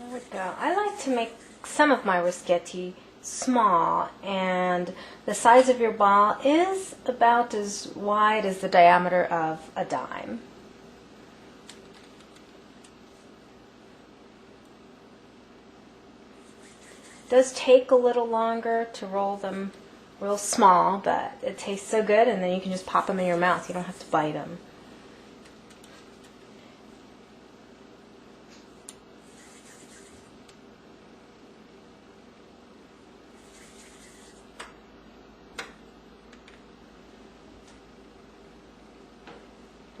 There we go. I like to make some of my Rosketti small, and the size of your ball is about as wide as the diameter of a dime. It does take a little longer to roll them real small, but it tastes so good, and then you can just pop them in your mouth. You don't have to bite them.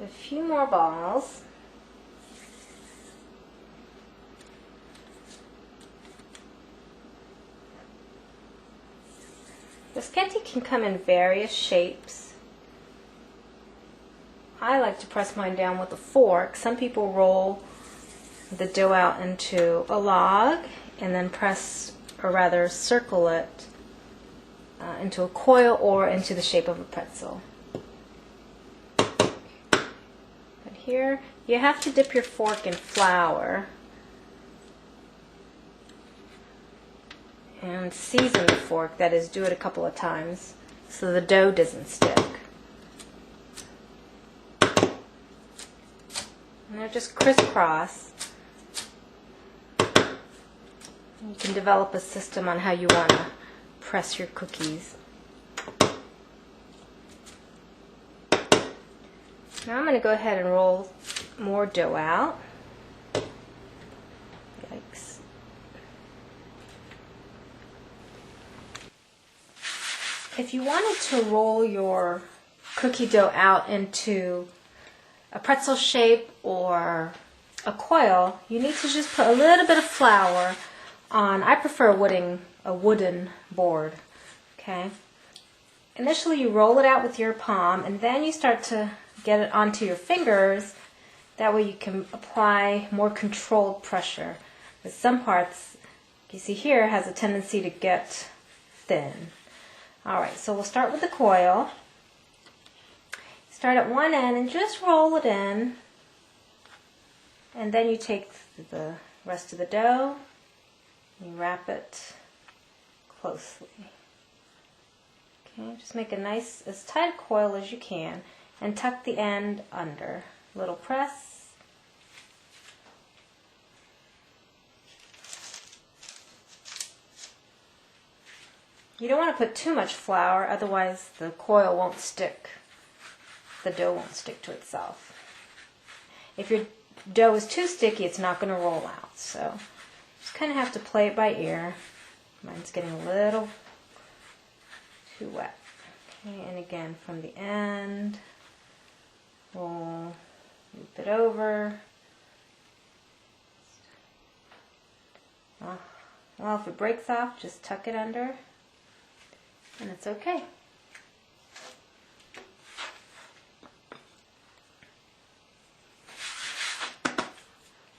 A few more balls. Rosketti can come in various shapes. I like to press mine down with a fork. Some people roll the dough out into a log and then press, or rather circle it into a coil or into the shape of a pretzel. Here, you have to dip your fork in flour and season the fork, that is, do it a couple of times so the dough doesn't stick. And they're just crisscross. You can develop a system on how you want to press your cookies. Now I'm going to go ahead and roll more dough out. Yikes. If you wanted to roll your cookie dough out into a pretzel shape or a coil, you need to just put a little bit of flour on, I prefer a wooden board. Okay. Initially you roll it out with your palm, and then you start to get it onto your fingers. That way you can apply more controlled pressure. With some parts, you see here, has a tendency to get thin. Alright, so we'll start with the coil. Start at one end and just roll it in. And then you take the rest of the dough and you wrap it closely. Okay, just make a nice, as tight a coil as you can, and tuck the end under. Little press. You don't want to put too much flour, otherwise the coil won't stick. The dough won't stick to itself. If your dough is too sticky, it's not going to roll out. So just kind of have to play it by ear. Mine's getting a little too wet. Okay, and again from the end, roll, loop it over. Well, if it breaks off, just tuck it under, and it's okay.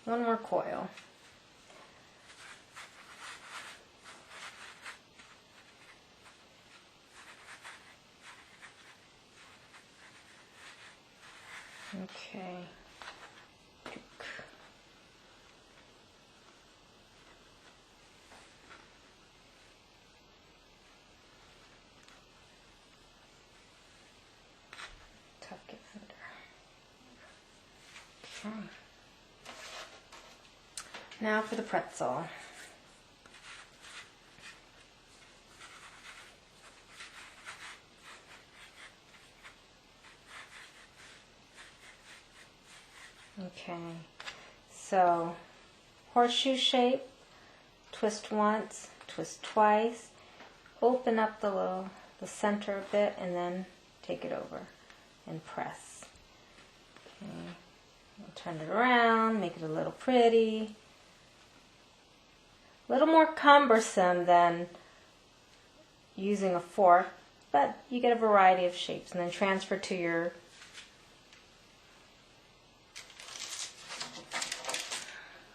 One more coil. Okay. Tuck it under. Okay. Now for the pretzel. Okay, so horseshoe shape, twist once, twist twice, open up the center a bit, and then take it over and press. Okay, we'll turn it around, make it a little pretty. A little more cumbersome than using a fork, but you get a variety of shapes, and then transfer to your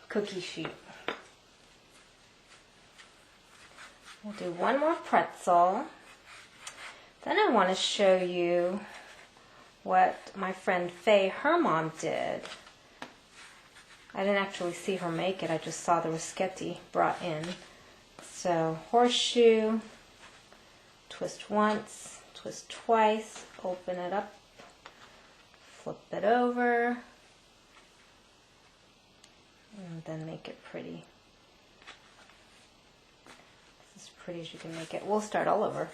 cookie sheet. We'll do one more pretzel. Then I want to show you what my friend Faye, her mom, did. I didn't actually see her make it, I just saw the Rosketti brought in. So horseshoe, twist once, twist twice, open it up, flip it over, and then make it pretty. As pretty as you can make it. We'll start all over.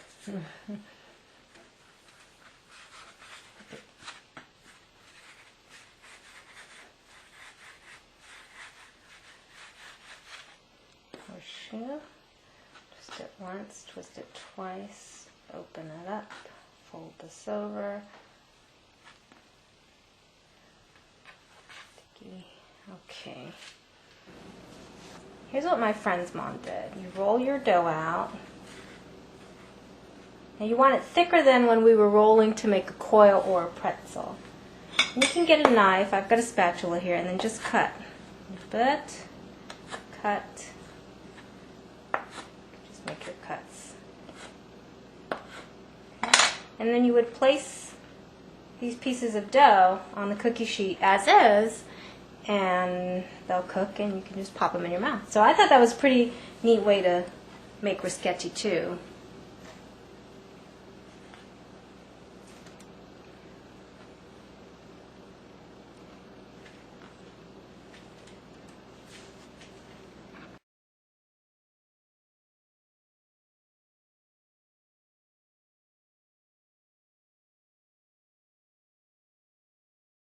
Horseshoe, twist it once, twist it twice, open it up, fold this over. Okay. Here's what my friend's mom did. You roll your dough out. Now you want it thicker than when we were rolling to make a coil or a pretzel. And you can get a knife, I've got a spatula here, and then just cut. A little bit, cut. Just make your cuts. Okay. And then you would place these pieces of dough on the cookie sheet as is, and they'll cook and you can just pop them in your mouth. So I thought that was a pretty neat way to make Rosketti too.